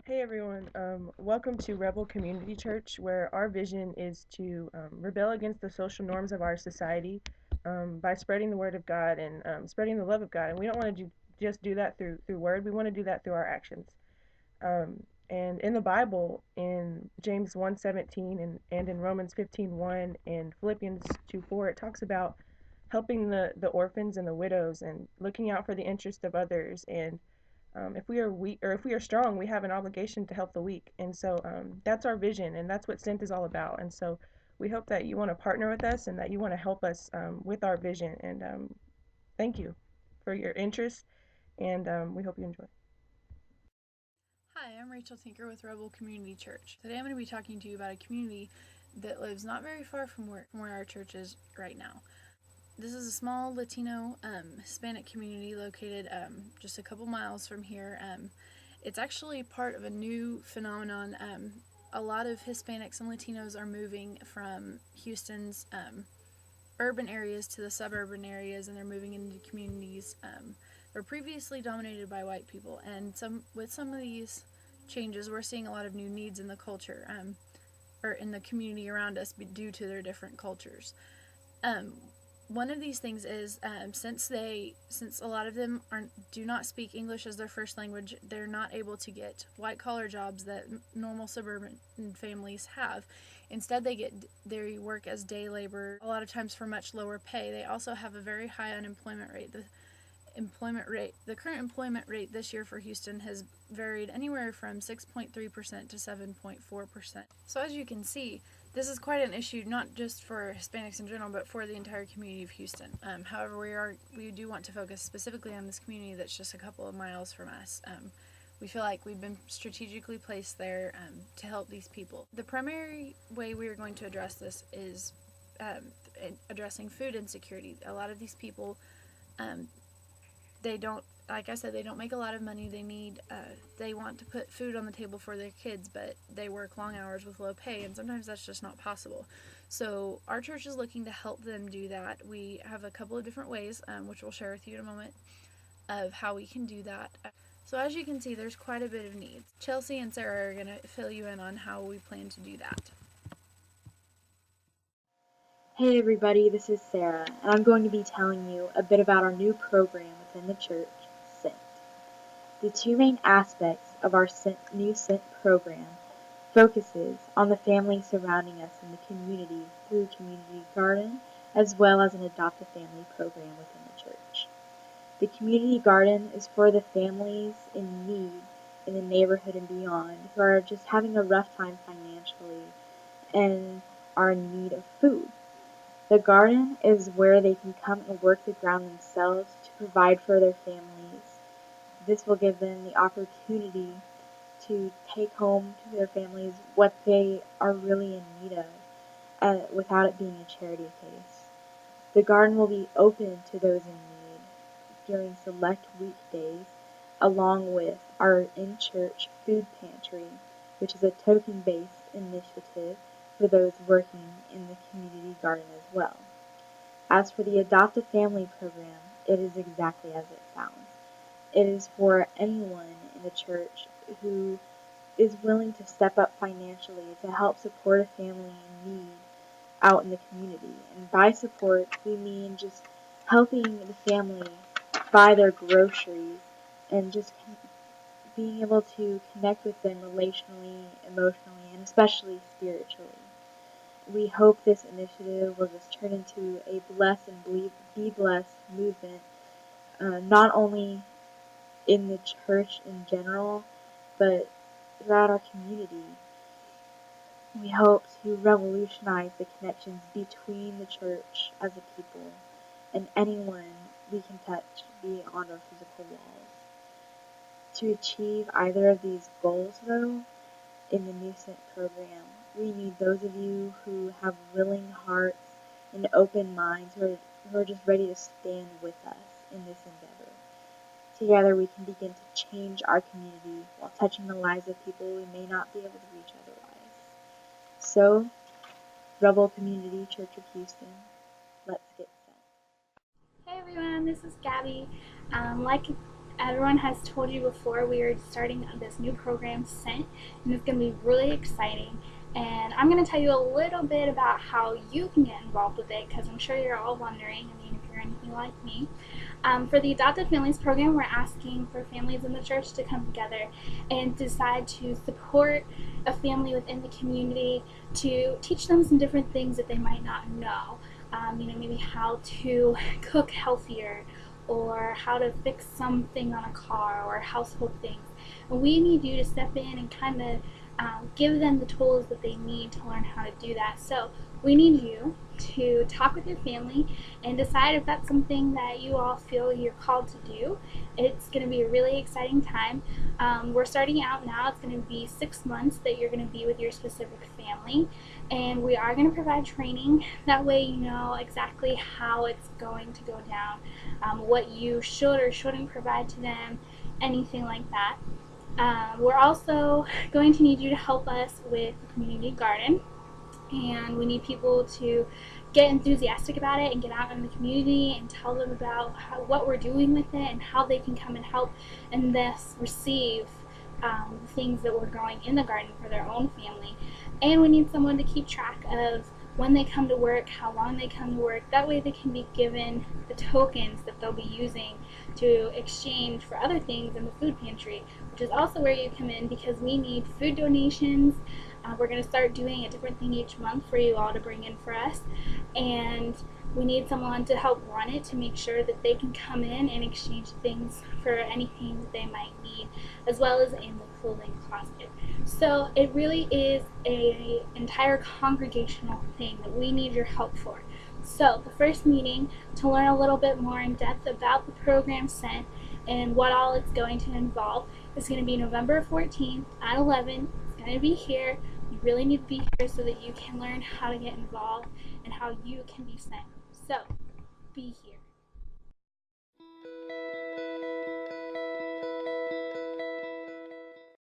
Hey everyone, welcome to Rebel Community Church, where our vision is to rebel against the social norms of our society by spreading the word of God and spreading the love of God. And we don't want to just do that through word. We want to do that through our actions. And in the Bible, in James 1:17 and in Romans 15:1 and Philippians 2:4, it talks about helping the orphans and the widows and looking out for the interest of others. And if we are weak or if we are strong, we have an obligation to help the weak. And so that's our vision, and that's what Synth is all about. And so we hope that you want to partner with us and that you want to help us with our vision. And thank you for your interest, and we hope you enjoy. Hi, I'm Rachel Tinker with Rebel Community Church. Today I'm going to be talking to you about a community that lives not very far from where our church is right now. This is a small Latino Hispanic community located just a couple miles from here. It's actually part of a new phenomenon. A lot of Hispanics and Latinos are moving from Houston's urban areas to the suburban areas, and they're moving into communities that were previously dominated by white people. And with some of these changes, we're seeing a lot of new needs in the culture, or in the community around us, due to their different cultures. Um, One of these things is since a lot of them do not speak English as their first language, they're not able to get white collar jobs that normal suburban families have. Instead, they work as day labor, a lot of times for much lower pay. They also have a very high unemployment rate. The current employment rate this year for Houston has varied anywhere from 6.3% to 7.4%. So as you can see, this is quite an issue, not just for Hispanics in general, but for the entire community of Houston. However, we do want to focus specifically on this community that's just a couple of miles from us. We feel like we've been strategically placed there to help these people. The primary way we are going to address this is addressing food insecurity. A lot of these people, um, they don't, like I said, they don't make a lot of money. They want to put food on the table for their kids, but they work long hours with low pay, and sometimes that's just not possible. So our church is looking to help them do that. We have a couple of different ways, which we'll share with you in a moment, of how we can do that. So as you can see, there's quite a bit of needs. Chelsea and Sarah are going to fill you in on how we plan to do that. Hey everybody, this is Sarah, and I'm going to be telling you a bit about our new program within the church, SYNT. The two main aspects of our new SYNT program focuses on the families surrounding us in the community through Community Garden, as well as an Adopt a Family program within the church. The Community Garden is for the families in need in the neighborhood and beyond who are just having a rough time financially and are in need of food. The garden is where they can come and work the ground themselves to provide for their families. This will give them the opportunity to take home to their families what they are really in need of, without it being a charity case. The garden will be open to those in need during select weekdays, along with our in-church food pantry, which is a token-based initiative for those working in the community garden as well. As for the Adopt a Family program, it is exactly as it sounds. It is for anyone in the church who is willing to step up financially to help support a family in need out in the community. And by support, we mean just helping the family buy their groceries and just being able to connect with them relationally, emotionally, and especially spiritually. We hope this initiative will just turn into a bless and be blessed movement, not only in the church in general, but throughout our community. We hope to revolutionize the connections between the church as a people and anyone we can touch beyond our physical walls. To achieve either of these goals, though, in the new SYNT program, we need those of you who have willing hearts and open minds who are just ready to stand with us in this endeavor. Together we can begin to change our community while touching the lives of people we may not be able to reach otherwise. So, Rebel Community Church of Houston, let's get sent. Hey everyone, this is Gabby. Like everyone has told you before, we are starting this new program, Sent, and it's going to be really exciting. And I'm going to tell you a little bit about how you can get involved with it, because I'm sure you're all wondering, I mean, if you're anything like me. For the Adopted Families Program, we're asking for families in the church to come together and decide to support a family within the community, to teach them some different things that they might not know. Maybe how to cook healthier, or how to fix something on a car, or household things. And we need you to step in and kind of give them the tools that they need to learn how to do that. So we need you to talk with your family and decide if that's something that you all feel you're called to do. It's going to be a really exciting time. We're starting out now. It's going to be 6 months that you're going to be with your specific family, and we are going to provide training. That way you know exactly how it's going to go down, what you should or shouldn't provide to them, anything like that. We're also going to need you to help us with the community garden, and we need people to get enthusiastic about it and get out in the community and tell them about what we're doing with it and how they can come and help and thus receive things that we're growing in the garden for their own family. And we need someone to keep track of when they come to work, how long they come to work. That way they can be given the tokens that they'll be using to exchange for other things in the food pantry, which is also where you come in, because we need food donations. We're going to start doing a different thing each month for you all to bring in for us, and we need someone to help run it to make sure that they can come in and exchange things for anything that they might need, as well as in the clothing closet. So it really is an entire congregational thing that we need your help for. So the first meeting, to learn a little bit more in depth about the program Sent and what all it's going to involve, is going to be November 14th at 11. It's going to be here. You really need to be here so that you can learn how to get involved and how you can be sent. So be here.